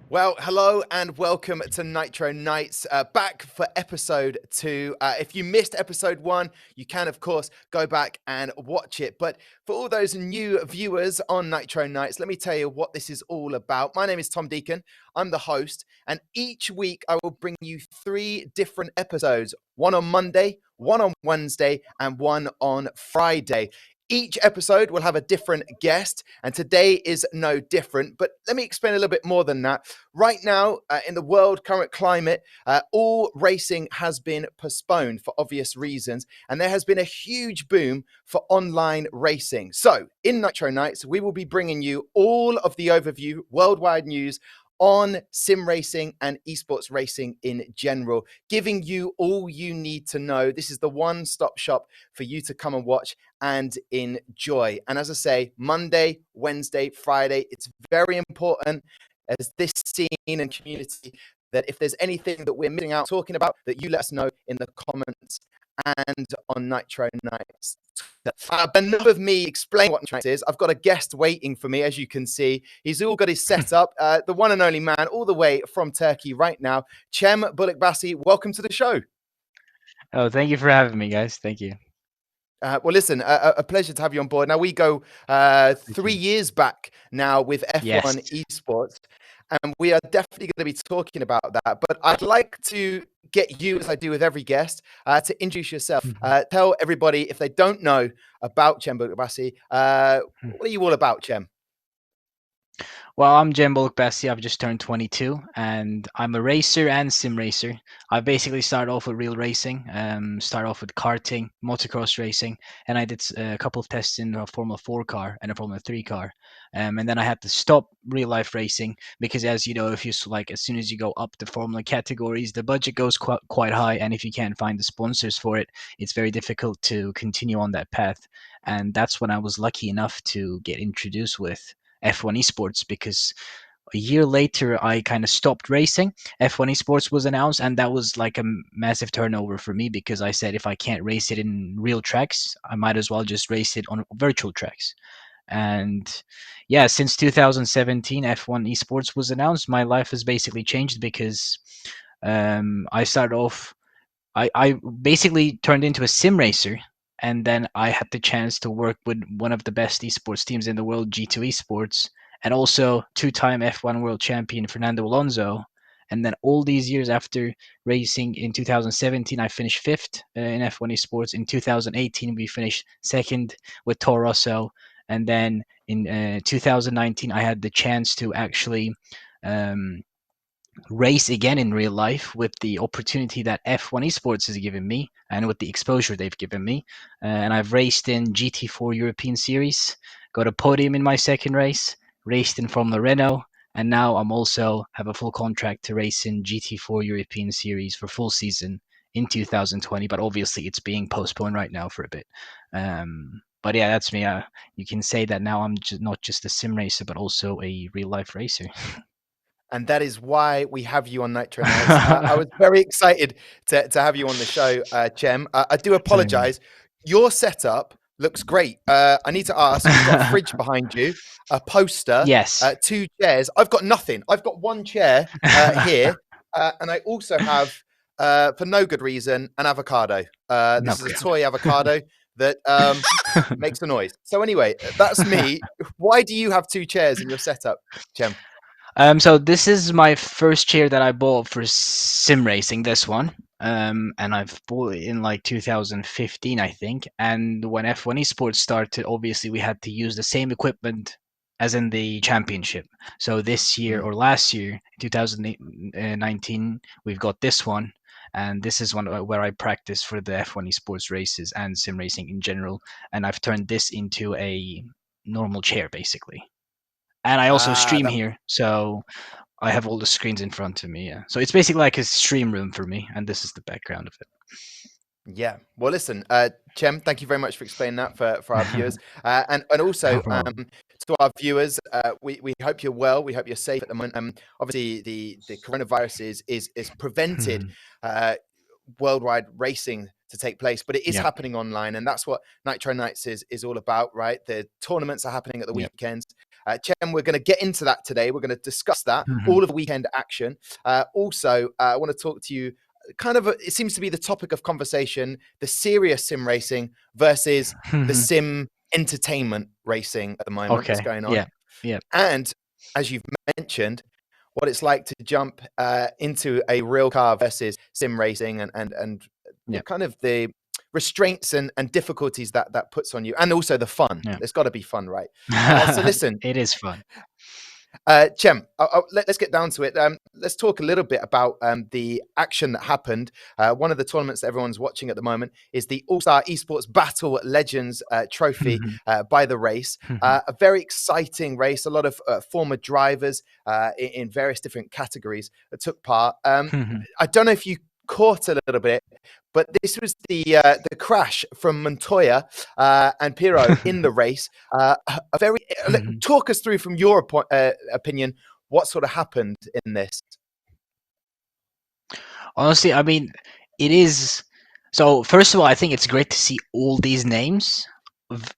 Well, hello and welcome to Nitro Nights, back for episode 2. If you missed episode 1, you can, of course, go back and watch it. But for all those new viewers on Nitro Nights, let me tell you what this is all about. My name is Tom Deacon. I'm the host. And each week, I will bring you 3 different episodes, one on Monday, one on Wednesday, and one on Friday. Each episode will have a different guest, and today is no different. But let me explain a little bit more than that. Right now, in the world current climate, all racing has been postponed for obvious reasons, and there has been a huge boom for online racing. So, in Nitro Nights, we will be bringing you all of the overview, worldwide news on sim racing and esports racing in general, giving you all you need to know. This is the one-stop shop for you to come and watch and enjoy. And as I say, Monday, Wednesday, Friday, it's very important as this scene and community that if there's anything that we're missing out talking about, that you let us know in the comments and on Nitro Nights. Enough of me explaining what Nitro Nights is. I've got a guest waiting for me, as you can see. He's all got his setup. The one and only man, all the way from Turkey right now, Cem Bölükbaşı. Welcome to the show. Oh, thank you for having me, guys. Thank you. Well, listen, a pleasure to have you on board. Now, we go 3 years back now with F1 eSports, and we are definitely going to be talking about that. But I'd like to get you, as I do with every guest, to introduce yourself. Tell everybody, if they don't know about Cem Bölükbaşı, what are you all about, Cem? Well, I'm Cem Bölükbaşı. I've just turned 22, and I'm a racer and sim racer. I basically started off with real racing, started off with karting, motocross racing, and I did a couple of tests in a Formula 4 car and a Formula 3 car. And then I had to stop real life racing because, as you know, if you as soon as you go up the Formula categories, the budget goes quite high, and if you can't find the sponsors for it, it's very difficult to continue on that path. And that's when I was lucky enough to get introduced with F1 eSports, because a year later I kind of stopped racing. F1 eSports was announced, and that was like a massive turnover for me, because I said if I can't race it in real tracks, I might as well just race it on virtual tracks. And yeah, since 2017 F1 eSports was announced, my life has basically changed, because I started off, I basically turned into a sim racer, and then I had the chance to work with one of the best esports teams in the world, G2 Esports, and also two-time F1 world champion Fernando Alonso. And then all these years after racing in 2017, I finished fifth in F1 esports. In 2018, we finished second with Toro Rosso. And then in 2019, I had the chance to actually um, race again in real life with the opportunity that F1 esports has given me and with the exposure they've given me. And I've raced in GT4 European Series, got a podium in my second race, raced in Formula Renault, and now I'm also have a full contract to race in GT4 European Series for full season in 2020. But obviously, it's being postponed right now for a bit. But yeah, that's me. You can say that now I'm not just a sim racer, but also a real life racer. And that is why we have you on Nitro Nights. I was very excited to have you on the show, Cem. I do apologize. Your setup looks great. I need to ask, you've got a fridge behind you, a poster, Yes. 2 chairs. I've got nothing. I've got 1 chair here. And I also have, for no good reason, an avocado. This is a toy avocado that makes a noise. So anyway, that's me. Why do you have 2 chairs in your setup, Cem? So this is my first chair that I bought for sim racing. This one, and I've bought it in like 2015, I think. And when F1 Esports started, obviously we had to use the same equipment as in the championship. So this year or last year, 2019, we've got this one, and this is one where I practice for the F1 Esports races and sim racing in general. And I've turned this into a normal chair, basically. And I also stream here, so I have all the screens in front of me. Yeah, so it's basically like a stream room for me, and this is the background of it. Yeah. Well, listen, Cem, thank you very much for explaining that for our viewers. And also to our viewers, we hope you're well. We hope you're safe at the moment. Obviously, the coronavirus is prevented worldwide racing to take place, but it is happening online. And that's what Nitro Nights is all about, right? The tournaments are happening at the weekends. Cem, we're going to get into that today. We're going to discuss that, all of the weekend action. Also, I want to talk to you kind of, it seems to be the topic of conversation, the serious sim racing versus the sim entertainment racing at the moment that's going on. Yeah. And as you've mentioned, what it's like to jump into a real car versus sim racing and kind of the restraints and difficulties that puts on you, and also the fun. There's got to be fun, right? So listen, it is fun. Cem, let's get down to it. Let's talk a little bit about the action that happened. One of the tournaments that everyone's watching at the moment is the All-Star Esports Battle Legends Trophy by the race. A very exciting race. A lot of former drivers in various different categories that took part. I don't know if you caught a little bit, but this was the crash from Montoya and Pierrot in the race. Talk us through from your opinion what sort of happened in this. Honestly, I mean, it is. So first of all, I think it's great to see all these names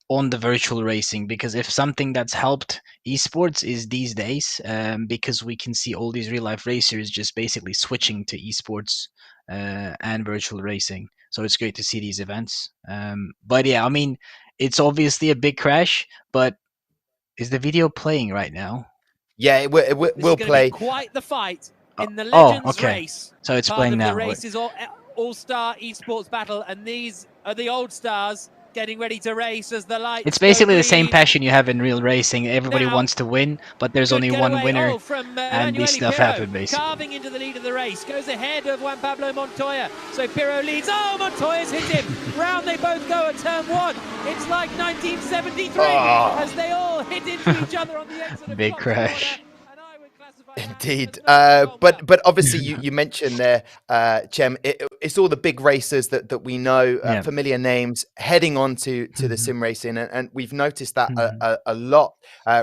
on the virtual racing, because if something that's helped esports is these days, because we can see all these real life racers just basically switching to esports and virtual racing. So it's great to see these events. But yeah, I mean, it's obviously a big crash, but is the video playing right now? Yeah, it will play. Be quite the fight in the Legends race. So it's Part playing of now. The race is all-star esports battle, and these are the old stars getting ready to race as the lights. It's basically the same passion you have in real racing. Everybody wants to win, but there's only one winner, and this stuff happened basically. Carving into the lead of the race, goes ahead of Juan Pablo Montoya. So Pierrot leads. Oh, Montoya's hit him. Round they both go at turn one. It's like 1973 as they all hit into each other on the exit. Big crash. Indeed, but obviously you mentioned there, Cem, it's all the big racers that we know, familiar names heading on to the sim racing, and we've noticed that a lot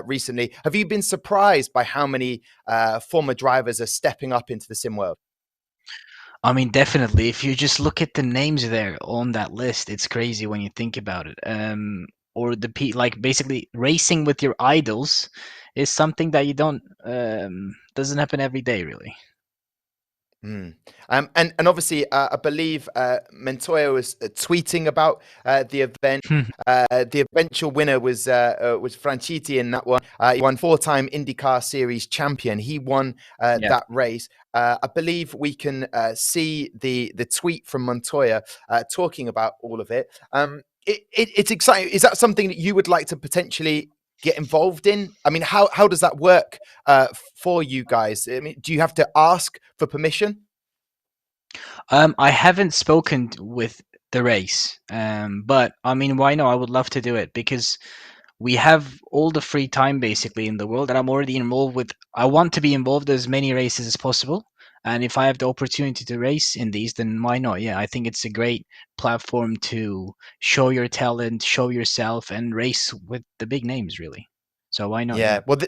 recently. Have you been surprised by how many former drivers are stepping up into the sim world? I mean, definitely. If you just look at the names there on that list, it's crazy when you think about it. Or like basically racing with your idols is something that you don't doesn't happen every day, really. And obviously, I believe Montoya was tweeting about the event. The eventual winner was Franchitti in that one. He won 4-time IndyCar Series champion. He won that race. I believe we can see the tweet from Montoya talking about all of it. It's exciting. Is that something that you would like to potentially get involved in? I mean, how does that work for you guys? I mean, do you have to ask for permission? I haven't spoken with the race, but I mean, why not? I would love to do it because we have all the free time basically in the world, and I'm already involved with. I want to be involved as many races as possible, and if I have the opportunity to race in these, then why not? Yeah, I think it's a great platform to show your talent, show yourself, and race with the big names, really. So why not? Yeah. Well,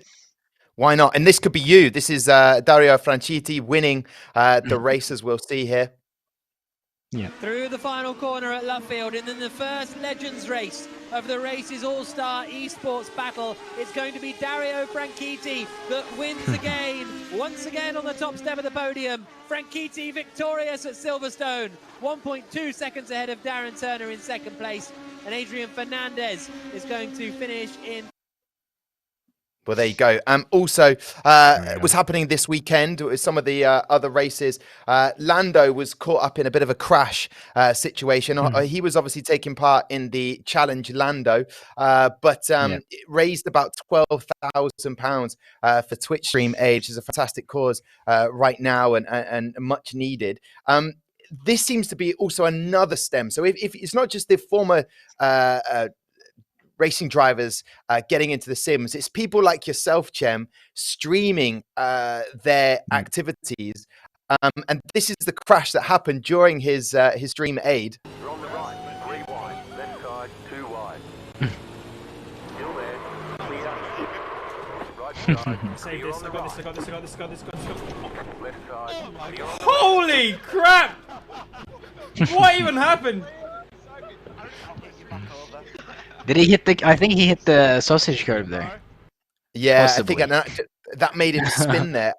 why not? And this could be you. This is Dario Franchitti winning the races we'll see here. Yeah. Through the final corner at Luffield, and then the first Legends race of the race's all-star esports battle. It's going to be Dario Franchitti that wins again, once again on the top step of the podium. Franchitti victorious at Silverstone, 1.2 seconds ahead of Darren Turner in second place, and Adrian Fernandez is going to finish in. Well, there you go. Also, was happening this weekend with some of the other races. Lando was caught up in a bit of a crash situation. He was obviously taking part in the Challenge Lando, but it raised about £12,000 for Twitch stream aid, which is a fantastic cause right now and much needed. This seems to be also another stem. So if it's not just the former racing drivers getting into the sims, it's people like yourself, Cem, streaming their activities. And this is the crash that happened during his stream aid. You're on the right, 3 wide, left side, 2 wide. Still there, clear. Right side. Save this, I got this. Left side, clear. Holy crap! What even happened? Did he hit the? I think he hit the sausage curve there. Yeah, I think possibly. that made him spin there.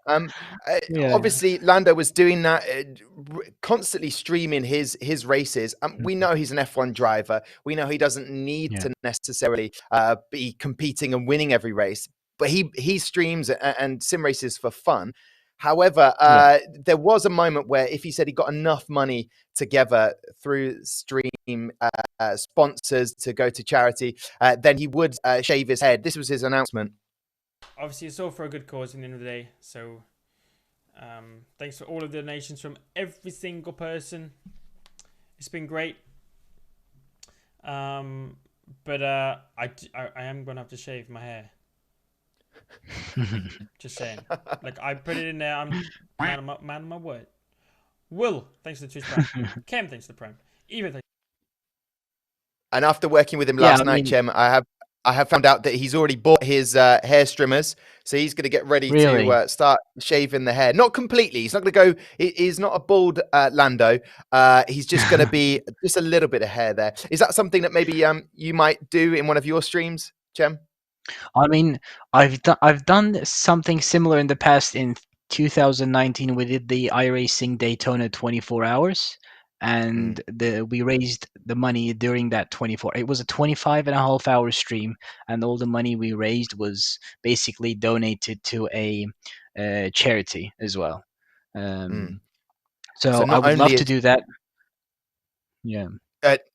Yeah. Obviously, Lando was doing that, constantly streaming his races. We know he's an F1 driver. We know he doesn't need Yeah. to necessarily be competing and winning every race, but he streams and sim races for fun. However, Yeah. there was a moment where if he said he got enough money together through stream sponsors to go to charity, then he would shave his head. This was his announcement. Obviously, it's all for a good cause in the end of the day. So, thanks for all of the donations from every single person. It's been great. But I am gonna have to shave my hair. Just saying. Like, I put it in there. I'm man of my word. Will, thanks for the Twitch Prime. Cem, thanks for the Prime. Even thanks. And after working with him last night, Cem, I have found out that he's already bought his hair trimmers, so he's going to get ready to start shaving the hair. Not completely. He's not going to go. He's not a bald Lando. He's just going to be just a little bit of hair there. Is that something that maybe you might do in one of your streams, Cem? I mean, I've done something similar in the past. In 2019, we did the iRacing Daytona 24 hours, and we raised the money during that 24. It was a 25.5-hour stream, and all the money we raised was basically donated to a charity as well. So I would love to do that. Yeah.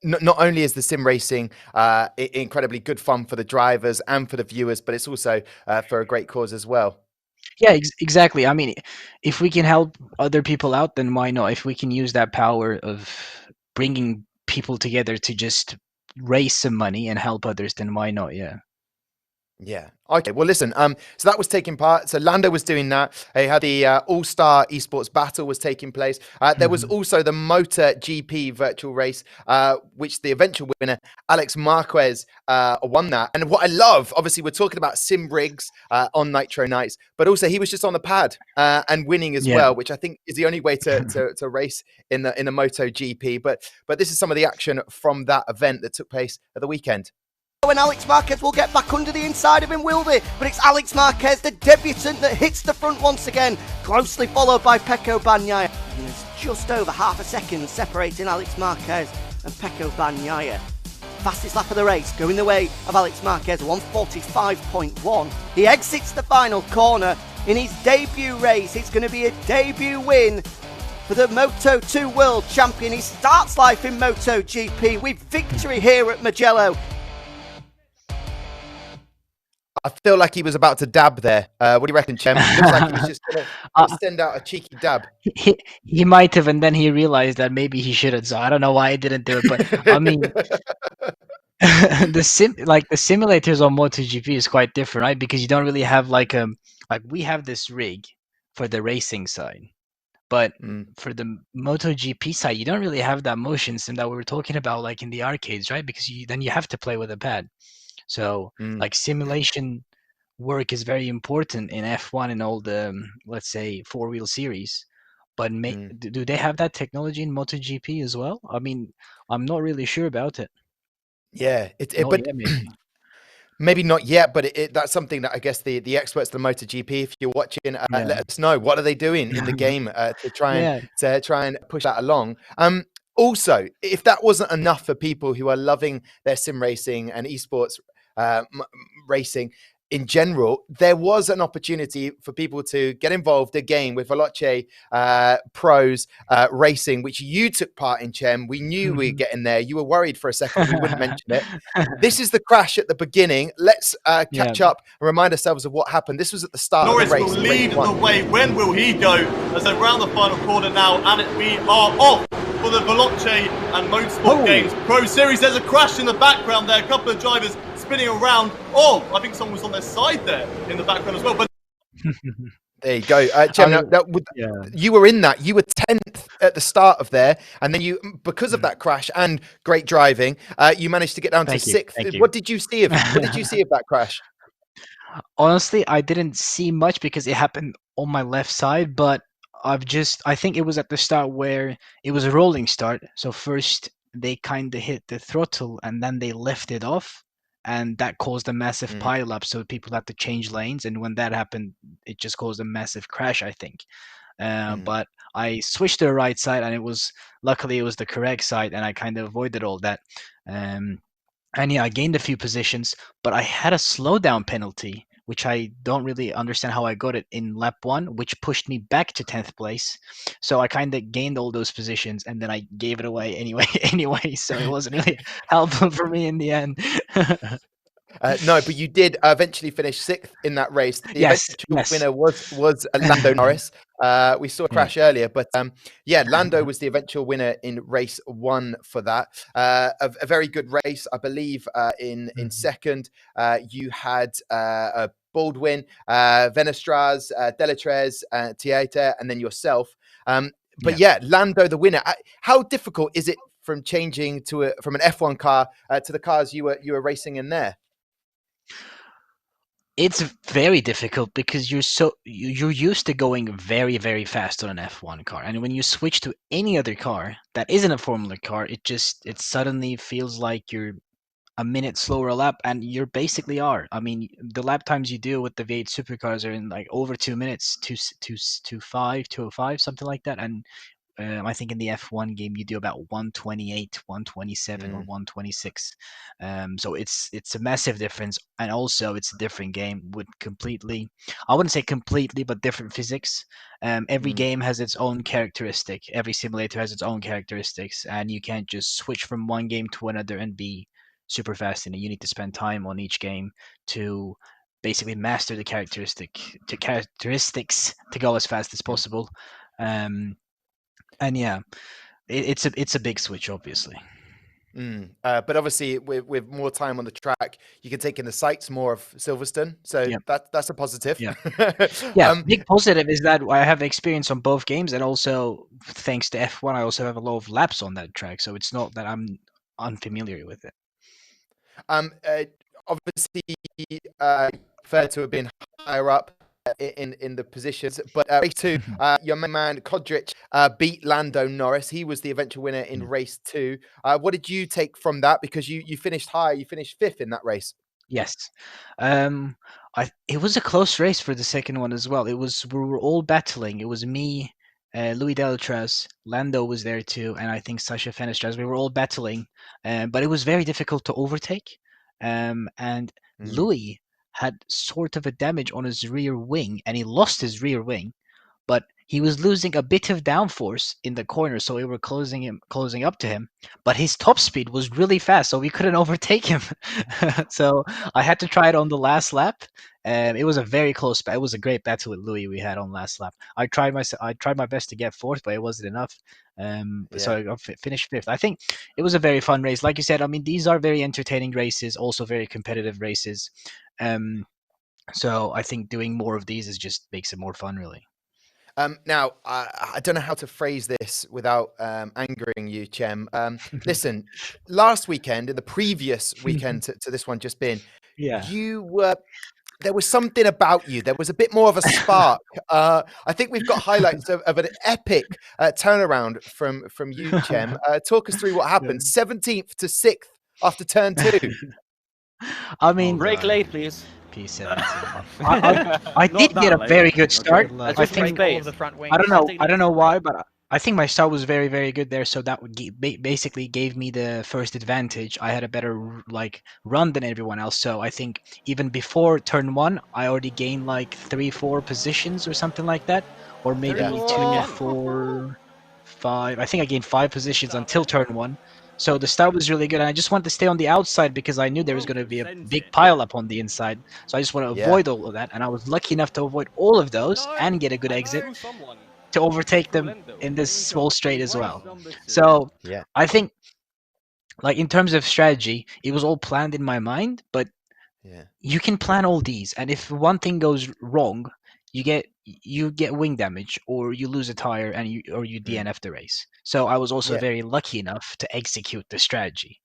Not only is the sim racing incredibly good fun for the drivers and for the viewers, but it's also for a great cause as well. Yeah, exactly. I mean, if we can help other people out, then why not? If we can use that power of bringing people together to just raise some money and help others, then why not? Yeah. Yeah. Okay. Well, listen. So that was taking part. So Lando was doing that. He had the All-Star Esports Battle was taking place. There was also the MotoGP virtual race, which the eventual winner Alex Marquez won that. And what I love, obviously, we're talking about sim rigs on Nitro Nights, but also he was just on the pad and winning as well, which I think is the only way to race in the MotoGP. But this is some of the action from that event that took place at the weekend. And Alex Marquez will get back under the inside of him, will they? But it's Alex Marquez, the debutant, that hits the front once again, closely followed by Pecco Bagnaia. And there's just over half a second separating Alex Marquez and Pecco Bagnaia. Fastest lap of the race, going the way of Alex Marquez, 1:45.1. He exits the final corner in his debut race. It's going to be a debut win for the Moto2 World Champion. He starts life in MotoGP with victory here at Mugello. I feel like he was about to dab there. What do you reckon, Cem? Looks like he was just going to send out a cheeky dab. He might have, and then he realized that maybe he shouldn't. So I don't know why he didn't do it. But I mean, the simulators on MotoGP is quite different, right? Because you don't really have like we have this rig for the racing side, but for the MotoGP side, you don't really have that motion sim that we were talking about, like in the arcades, right? Because then you have to play with a pad. So like simulation work is very important in F1 and all the, let's say, four-wheel series. But do they have that technology in MotoGP as well? I mean, I'm not really sure about it. Yeah, maybe not yet, but that's something that I guess the experts of the MotoGP, if you're watching, let us know. What are they doing in the game to try and push that along? Also, if that wasn't enough for people who are loving their sim racing and esports racing in general, there was an opportunity for people to get involved again with Valachi Pros Racing, which you took part in, Cem. We knew we were getting there. You were worried for a second we wouldn't mention it. This is the crash at the beginning. Let's catch up and remind ourselves of what happened. This was at the start Norris of the race. Norris will lead the way. When will he go? As they're round the final corner now, and we are off for the Valachi and Motorsport Games Pro Series. There's a crash in the background there. A couple of drivers spinning around. Oh, I think someone was on their side there in the background as well. But there you go, Cem. You were in that. You were 10th at the start of there, and then you, because of that crash and great driving, you managed to get down to 6th. What did you see of? What did you see of that crash? Honestly, I didn't see much because it happened on my left side, but I think it was at the start where it was a rolling start. So first they kind of hit the throttle and then they left it off. and that caused a massive Mm. pile up. So people had to change lanes, and when that happened, it just caused a massive crash, I think. But I switched to the right side, and luckily it was the correct side, and I kind of avoided all that. And yeah, I gained a few positions, but I had a slowdown penalty, which I don't really understand how I got it in lap 1, which pushed me back to 10th place. So I kind of gained all those positions, and then I gave it away anyway. So it wasn't really helpful for me in the end. No, but you did eventually finish 6th in that race. The Yes. eventual winner was Lando Norris. We saw a crash earlier, but Lando was the eventual winner in race 1 for that. A very good race, I believe. In second, you had Baldwin, Venestraz, Delatrez, Tieta, and then yourself. But Lando the winner. How difficult is it from changing from an F1 car to the cars you were racing in there? It's very difficult because you're used to going very, very fast on an F1 car, and when you switch to any other car that isn't a Formula car, it suddenly feels like you're a minute slower a lap, and you basically are. I mean, the lap times you do with the V8 supercars are in like over 2 minutes, 2:05, something like that, and I think in the F1 game you do about 128, 127, or 126. So it's a massive difference, and also it's a different game with I wouldn't say completely, but different physics. Every game has its own characteristic. Every simulator has its own characteristics, and you can't just switch from one game to another and be super fast in it. You need to spend time on each game to basically master the characteristics to go as fast as possible. And yeah, it's a big switch, obviously. But obviously, with more time on the track, you can take in the sights more of Silverstone, so that's a positive. Yeah, big positive is that I have experience on both games, and also thanks to F1, I also have a lot of laps on that track, so it's not that I'm unfamiliar with it. Obviously, prefer to have been higher up in the positions, but race 2, your main man Kodric beat Lando Norris. He was the eventual winner in race 2. What did you take from that? Because you finished high, you finished 5th in that race. Yes, it was a close race for the second one as well. We were all battling. It was me, Louis Delatraz, Lando was there too, and I think Sasha Fenestras. We were all battling, but it was very difficult to overtake. And Louis had sort of a damage on his rear wing, and he lost his rear wing, but he was losing a bit of downforce in the corner, so we were closing up to him. But his top speed was really fast, so we couldn't overtake him. So I had to try it on the last lap. It was a very close. It was a great battle with Louis we had on last lap. I tried my best to get 4th, but it wasn't enough. So I finished 5th. I think it was a very fun race. Like you said, I mean, these are very entertaining races, also very competitive races. So I think doing more of these just makes it more fun, really. Now, I don't know how to phrase this without angering you, Cem. Listen, last weekend, in the previous weekend to this one just been, there was something about you. There was a bit more of a spark. I think we've got highlights of an epic turnaround from you, Cem. Talk us through what happened. 17th to 6th after turn 2. I mean, break late, please. P17. I did get a very good start. I think I don't know why, but I think my start was very, very good there. So that would basically gave me the first advantage. I had a better run than everyone else. So I think even before turn 1, I already gained like 3-4 positions or something like that, or maybe 2, 4, 5. I think I gained 5 positions until turn 1. So the start was really good, and I just wanted to stay on the outside because I knew there was going to be a big pile up on the inside. So I just want to avoid all of that, and I was lucky enough to avoid all of those and get a good exit to overtake them in this small straight as well. So I think, like, in terms of strategy, it was all planned in my mind, but you can plan all these, and if one thing goes wrong, you get wing damage, or you lose a tire, and you DNF the race. So I was also very lucky enough to execute the strategy.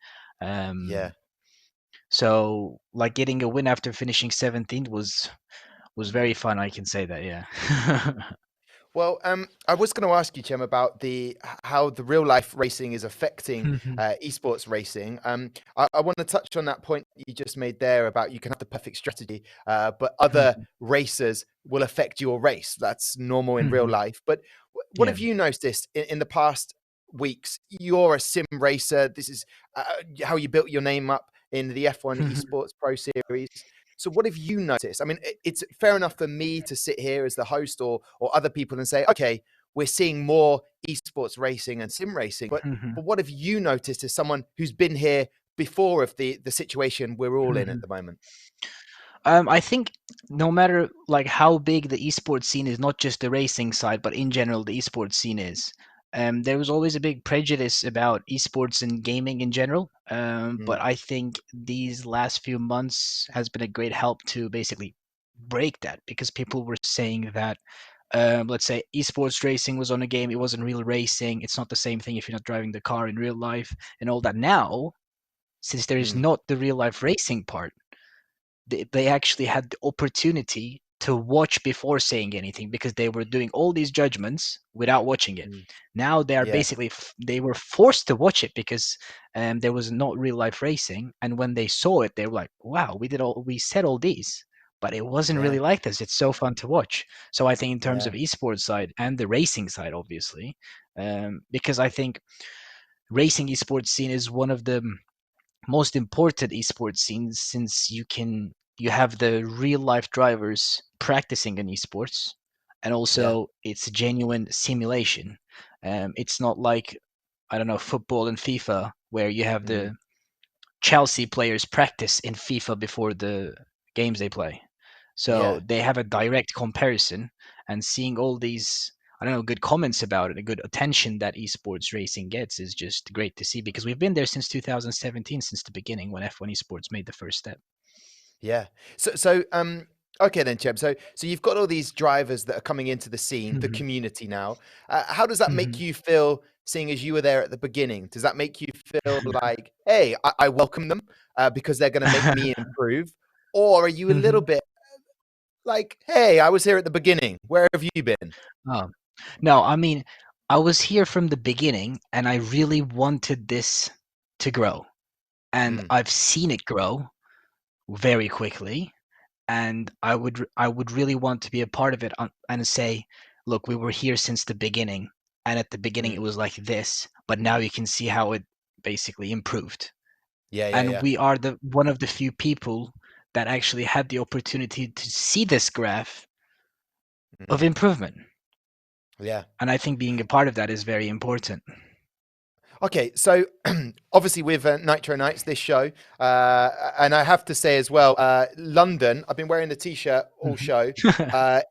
So like getting a win after finishing 17th was very fun. I can say that, Well, I was going to ask you, Cem, about how the real life racing is affecting Mhm. esports racing. I want to touch on that point you just made there about you can have the perfect strategy, but other Mhm. races will affect your race. That's normal in real Mhm. life. But what Yeah. have you noticed in the past weeks? You're a sim racer. This is how you built your name up in the F1 eSports Pro Series. So what have you noticed? I mean, it's fair enough for me to sit here as the host or other people and say, okay, we're seeing more esports racing and sim racing, Mhm. but what have you noticed as someone who's been here before of the situation we're all in at Mhm. the moment? I think no matter like how big the esports scene is, not just the racing side, but in general the esports scene is, there was always a big prejudice about esports and gaming in general. But Mm, I think these last few months has been a great help to basically break that because people were saying that, let's say esports racing was on a game, it wasn't real racing. It's not the same thing if you're not driving the car in real life and all that. Now, since there is mm, not the real life racing part, they actually had the opportunity to watch before saying anything because they were doing all these judgments without watching it. mm. Now they are Yeah, basically they were forced to watch it because there was not real life racing, and when they saw it, they were like, "Wow, we said all these, but it wasn't yeah, really like this. It's so fun to watch." So I think in terms yeah, of esports side and the racing side, obviously, because I think racing esports scene is one of the most important esports scenes since you have the real life drivers practicing in esports, and yeah. also it's a genuine simulation. It's not like, I don't know, football and FIFA where you have Mm, the Chelsea players practice in FIFA before the games they play. So yeah. they have a direct comparison, and seeing all these, I don't know, good comments about it, a good attention that esports racing gets is just great to see because we've been there since 2017, since the beginning when F1 esports made the first step. Yeah. So okay then, Chem. So you've got all these drivers that are coming into the scene, the Mhm, community now. How does that make mhm. you feel, seeing as you were there at the beginning? Does that make you feel like, hey, I welcome them because they're going to make me improve, or are you a little Mhm. bit like, hey, I was here at the beginning. Where have you been? Oh. No, I mean, I was here from the beginning and I really wanted this to grow. And Mm, I've seen it grow very quickly, and I would really want to be a part of it and say, look, we were here since the beginning, and at the beginning it mm. was like this, but now you can see how it basically improved. Yeah, yeah, And yeah. we are the one of the few people that actually had the opportunity to see this graph of Mm, improvement. yeah. And I think being a part of that is very important. Okay, so obviously with Nitro Nights, this show, and I have to say as well, London, I've been wearing the t-shirt all Mhm. show,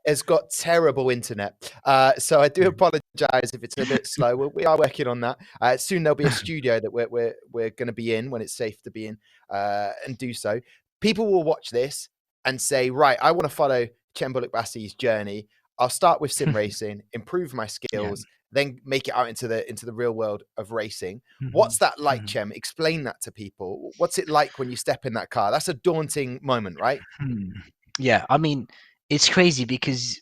has got terrible internet. So I do apologize if it's a bit slow. We are working on that. Soon there'll be a studio that we're going to be in when it's safe to be in and do so. People will watch this and say, right, I want to follow Cem Bölükbaşı's journey. I'll start with sim racing, improve my Yeah. skills, then make it out into the real world of racing. What's Mhm. that like, Mhm. Cem? Explain that to people. What's it like when you step in that car? That's a daunting moment, right? Hmm. Yeah, I mean, it's crazy because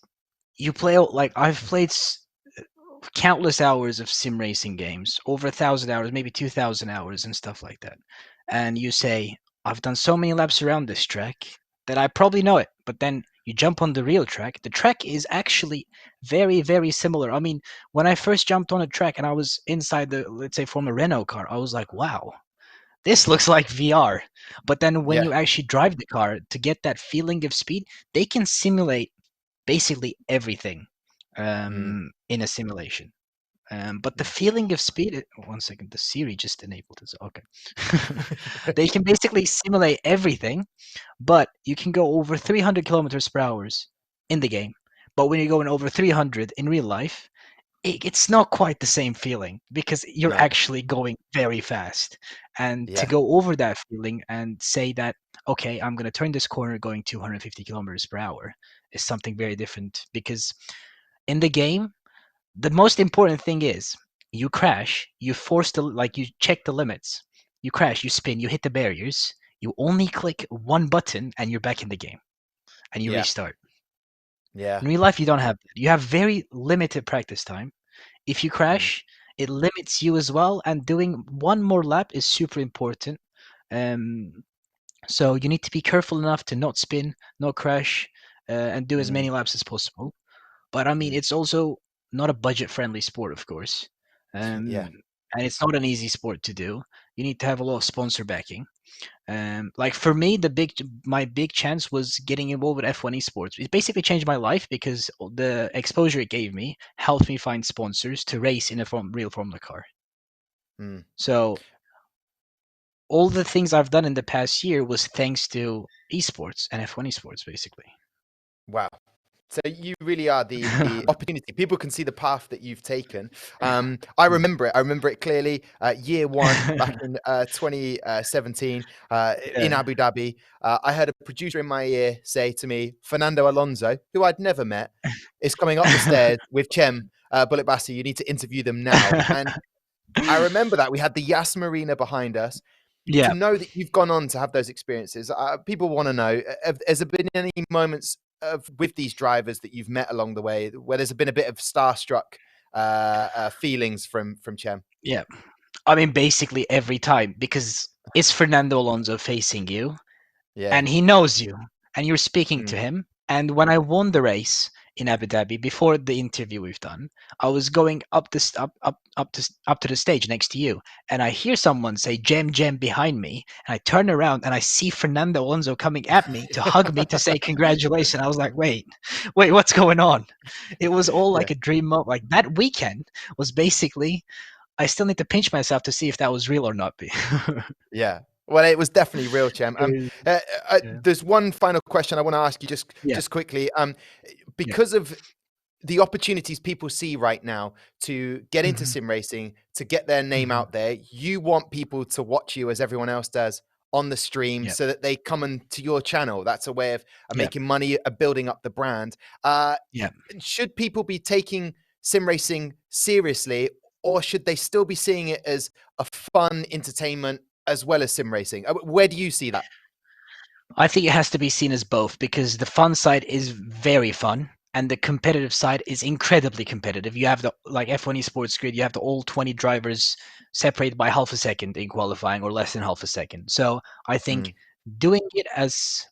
you play like I've played countless hours of sim racing games, over 1,000 hours, maybe 2,000 hours, and stuff like that. And you say, I've done so many laps around this track that I probably know it. But then you jump on the real track. The track is actually very, very similar. I mean, when I first jumped on a track and I was inside the, let's say, from a Renault car, I was like, wow, this looks like VR. But then when Yeah. you actually drive the car to get that feeling of speed, they can simulate basically everything Mm. in a simulation. But the Mm. feeling of speed, 1 second, the Siri just enabled it. Okay. They can basically simulate everything, but you can go over 300 kilometers per hour in the game. But when you're going over 300 in real life, it's not quite the same feeling because you're No. actually going very fast. And to Yeah. go over that feeling and say that, okay, I'm going to turn this corner going 250 kilometers per hour is something very different because in the game, the most important thing is you crash, you force the, like, you check the limits, you crash, you spin, you hit the barriers, you only click one button and you're back in the game and you Yeah. restart. Yeah. In real life, you don't have that. You have very limited practice time. If you crash, it limits you as well. And doing one more lap is super important. So you need to be careful enough to not spin, not crash, and do as many laps as possible. But I mean, it's also not a budget-friendly sport, of course, Yeah. and it's not an easy sport to do. You need to have a lot of sponsor backing. Like for me, my big chance was getting involved with F1 esports. It basically changed my life because the exposure it gave me helped me find sponsors to race in a real Formula car. So all the things I've done in the past year was thanks to esports and F1 esports, basically. Wow. So you really are the opportunity. People can see the path that you've taken. I remember it. I remember it clearly. Year one, back in 2017, in Abu Dhabi. I heard a producer in my ear say to me, Fernando Alonso, who I'd never met, is coming up the stairs with Cem Bölükbaşı. You need to interview them now. And I remember that we had the Yas Marina behind us. Yeah. To know that you've gone on to have those experiences, people want to know, has there been any moments with these drivers that you've met along the way where there's been a bit of starstruck feelings from Cem? Yeah. I mean, basically every time, because it's Fernando Alonso facing you, and he knows you, and you're speaking to him. And when I won the race in Abu Dhabi, before the interview we've done, I was going up to the stage next to you, and I hear someone say Cem behind me, and I turn around and I see Fernando Alonso coming at me to hug me to say congratulations. I was like, wait, what's going on? It was all like a dream moment. Like that weekend was basically, I still need to pinch myself to see if that was real or not. Yeah. Well, it was definitely real, Cem. There's one final question I want to ask you just quickly. Because of the opportunities people see right now to get into sim racing, to get their name out there, you want people to watch you as everyone else does on the stream so that they come into your channel. That's a way of making money, building up the brand. Should people be taking sim racing seriously, or should they still be seeing it as a fun entertainment as well as sim racing? Where do you see that? I think it has to be seen as both, because the fun side is very fun and the competitive side is incredibly competitive. You have the F1 esports grid, you have the all 20 drivers separated by half a second in qualifying or less than half a second. So I think doing it as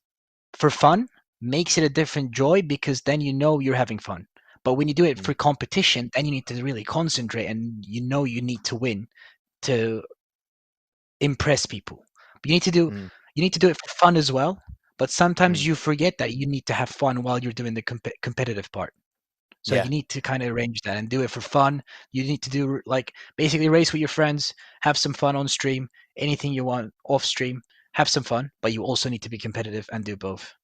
for fun makes it a different joy, because then you know you're having fun. But when you do it for competition, then you need to really concentrate and you know you need to win to impress people. But you need to do it for fun as well. But sometimes you forget that you need to have fun while you're doing the competitive part. So you need to kind of arrange that and do it for fun. You need to do basically race with your friends, have some fun on stream, anything you want off stream, have some fun, but you also need to be competitive and do both.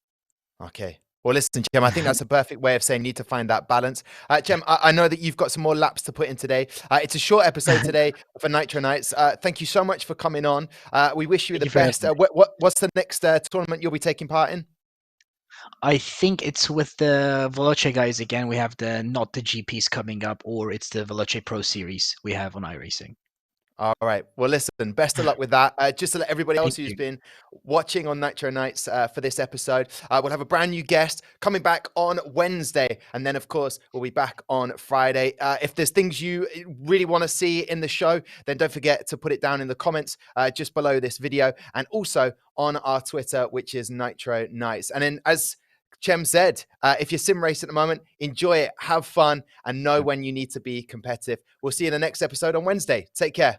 Okay. Well, listen, Cem, I think that's a perfect way of saying you need to find that balance. Cem, I know that you've got some more laps to put in today. It's a short episode today for Nitro Nights. Thank you so much for coming on. We wish you the best. What's the next tournament you'll be taking part in? I think it's with the Valachi guys again. We have not the GPs coming up, or it's the Valachi Pro Series we have on iRacing. All right. Well, listen, best of luck with that. Just to let everybody else who's been watching on Nitro Nights for this episode, we'll have a brand new guest coming back on Wednesday. And then, of course, we'll be back on Friday. If there's things you really want to see in the show, then don't forget to put it down in the comments just below this video, and also on our Twitter, which is Nitro Nights. And then, as Cem said, if you're sim racing at the moment, enjoy it, have fun, and know when you need to be competitive. We'll see you in the next episode on Wednesday. Take care.